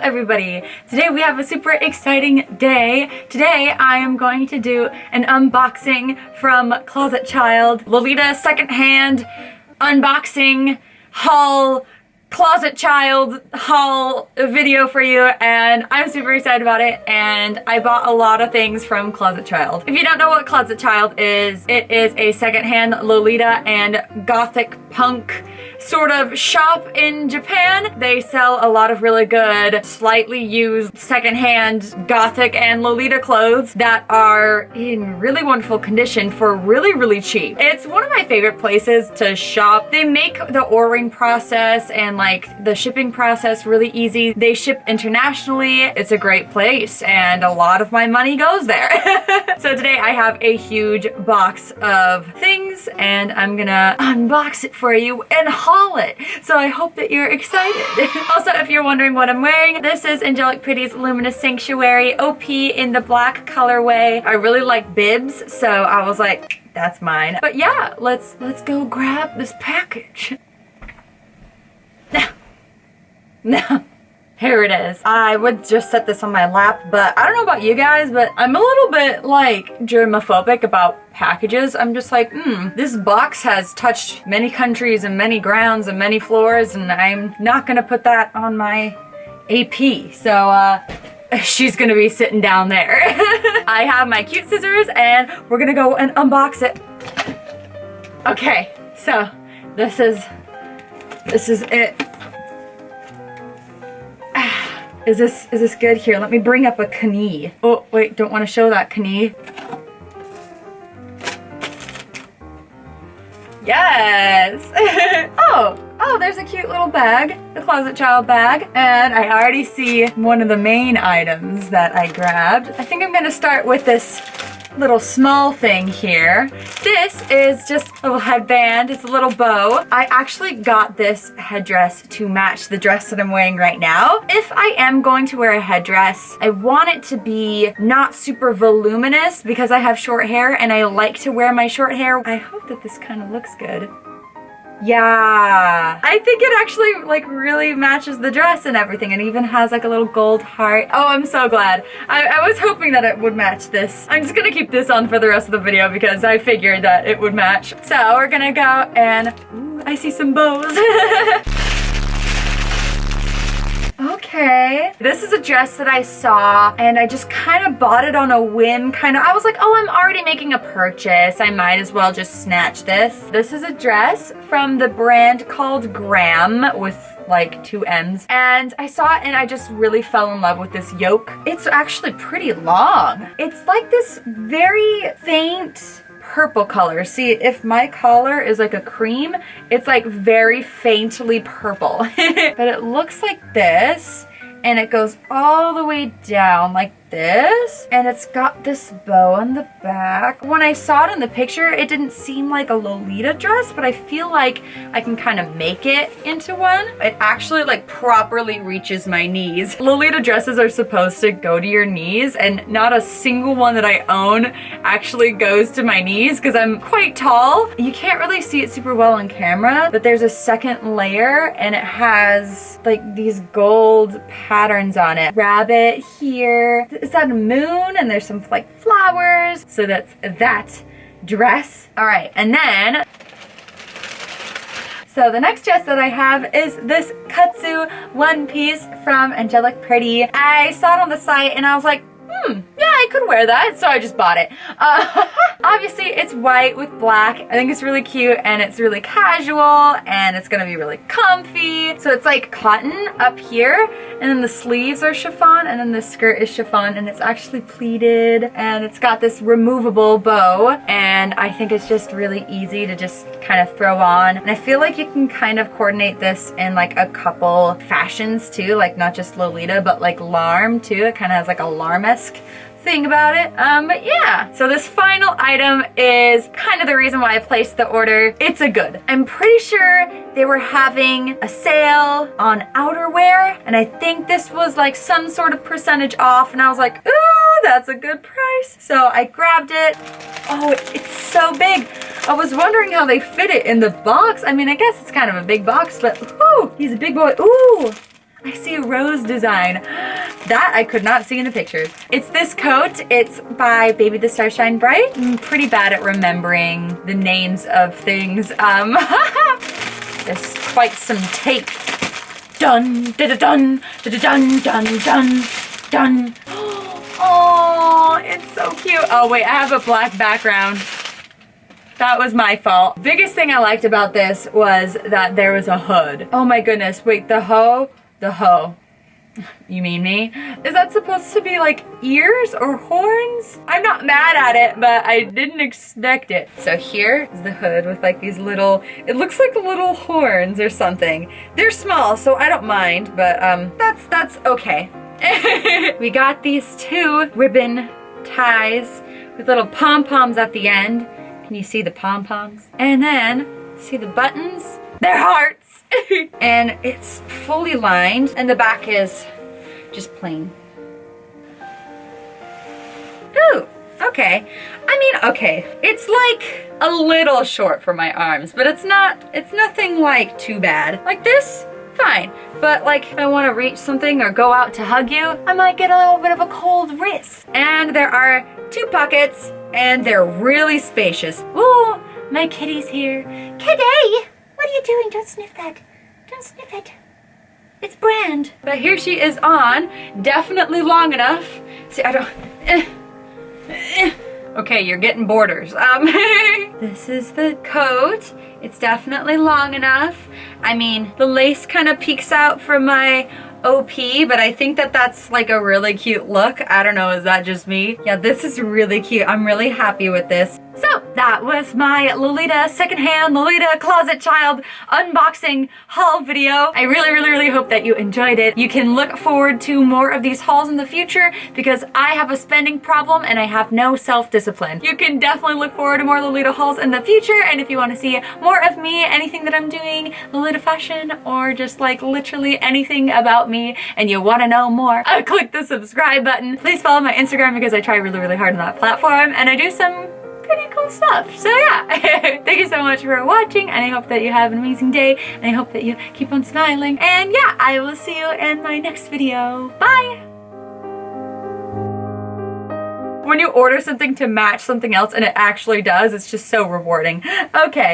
everybody! Today we have a super exciting day. Today I am going to do an unboxing from Closet Child. Lolita secondhand unboxing haul, Closet Child haul video for you, and I'm super excited about it, and I bought a lot of things from Closet Child. If you don't know what Closet Child is, it is a secondhand Lolita and gothic punk sort of shop in Japan. They sell a lot of really good, slightly used secondhand gothic and Lolita clothes that are in really wonderful condition for really, really cheap. It's one of my favorite places to shop. They make the ordering process and like the shipping process really easy. They ship internationally. It's a great place and a lot of my money goes there. So today I have a huge box of things and I'm gonna unbox it for you and haul it. So I hope that you're excited. Also, if you're wondering what I'm wearing, this is Angelic Pretty's Luminous Sanctuary OP in the black colorway. I really like bibs, so I was like, that's mine. But yeah, let's go grab this package. No. Here it is. I would just set this on my lap, but I don't know about you guys, but I'm a little bit like germophobic about packages. I'm just like, this box has touched many countries and many grounds and many floors, and I'm not gonna put that on my AP. So, she's gonna be sitting down there. I have my cute scissors and we're gonna go and unbox it. Okay, so this is it. Is this good? Here, let me bring up a knee. Oh, wait, don't want to show that knee. Yes! Oh, there's a cute little bag, the Closet Child bag. And I already see one of the main items that I grabbed. I think I'm gonna start with this little small thing here. This is just a little headband. It's a little bow. I actually got this headdress to match the dress that I'm wearing right now. If I am going to wear a headdress, I want it to be not super voluminous because I have short hair and I like to wear my short hair. I hope that this kind of looks good. Yeah, I think it actually like really matches the dress and everything, and even has like a little gold heart. Oh, I'm so glad. I was hoping that it would match this. I'm just gonna keep this on for the rest of the video because I figured that it would match. So we're gonna go and, ooh, I see some bows. Okay, this is a dress that I saw and I just kind of bought it on a whim. I was like, oh, I'm already making a purchase, I might as well just snatch this. This is a dress from the brand called GRAMM with like 2 M's, and I saw it and I just really fell in love with this yoke. It's actually pretty long. It's like this very faint purple color. See, if my collar is like a cream, it's like very faintly purple. But it looks like this, and it goes all the way down like this, and it's got this bow on the back. When I saw it in the picture, it didn't seem like a Lolita dress, but I feel like I can kind of make it into one. It actually like properly reaches my knees. Lolita dresses are supposed to go to your knees, and not a single one that I own actually goes to my knees because I'm quite tall. You can't really see it super well on camera, but there's a second layer and it has like these gold patterns on it. Rabbit here. Is that a moon? And there's some like flowers. So that's that dress. All right, and then, so the next dress that I have is this Katsu one piece from Angelic Pretty. I saw it on the site and I was like, yeah, I could wear that, so I just bought it. Obviously, it's white with black. I think it's really cute and it's really casual and it's gonna be really comfy. So it's like cotton up here, and then the sleeves are chiffon, and then the skirt is chiffon, and it's actually pleated, and it's got this removable bow, and I think it's just really easy to just kind of throw on. And I feel like you can kind of coordinate this in like a couple fashions too, like not just Lolita, but like Larm too. It kind of has like a Larm-esque thing about it. But yeah, so this final item is kind of the reason why I placed the order. It's a good. I'm pretty sure they were having a sale on outerwear, and I think this was like some sort of percentage off, and I was like, ooh, that's a good price. So I grabbed it. Oh, it's so big. I was wondering how they fit it in the box. I mean, I guess it's kind of a big box, but ooh, he's a big boy. Ooh, I see a rose design. That I could not see in the pictures. It's this coat. It's by Baby the Star Shine Bright. I'm pretty bad at remembering the names of things. There's quite some tape. Dun, da da dun, da da dun, dun, dun, dun. Oh, it's so cute. Oh wait, I have a black background. That was my fault. Biggest thing I liked about this was that there was a hood. Oh my goodness, wait, the hoe? The hoe. You mean me? Is that supposed to be like ears or horns? I'm not mad at it, but I didn't expect it. So here is the hood with like these little, it looks like little horns or something. They're small, so I don't mind, but that's okay. We got these two ribbon ties with little pom-poms at the end. Can you see the pom-poms? And then, see the buttons? They're hearts! And it's fully lined, and the back is just plain. Ooh, okay. I mean, okay. It's like a little short for my arms, but it's nothing like too bad. Like this, fine. But like if I want to reach something or go out to hug you, I might get a little bit of a cold wrist. And there are 2 pockets, and they're really spacious. Ooh, my kitty's here. Kitty! What are you doing? Don't sniff that. Don't sniff it. It's Brand. But here she is on. Definitely long enough. See, I don't... Okay, you're getting borders. This is the coat. It's definitely long enough. I mean, the lace kind of peeks out from my OP, but I think that that's like a really cute look. I don't know, is that just me? Yeah, this is really cute. I'm really happy with this. So that was my Lolita secondhand Lolita closet child unboxing haul video. I really hope that you enjoyed it. You can look forward to more of these hauls in the future because I have a spending problem and I have no self-discipline. You can definitely look forward to more Lolita hauls in the future, and if you want to see more of me, anything that I'm doing, Lolita fashion, or just like literally anything about me, and you want to know more, click the subscribe button. Please follow my Instagram because I try really hard on that platform and I do some pretty cool stuff. So yeah, thank you so much for watching, and I hope that you have an amazing day, and I hope that you keep on smiling. And yeah, I will see you in my next video. Bye! When you order something to match something else and it actually does, it's just so rewarding. Okay.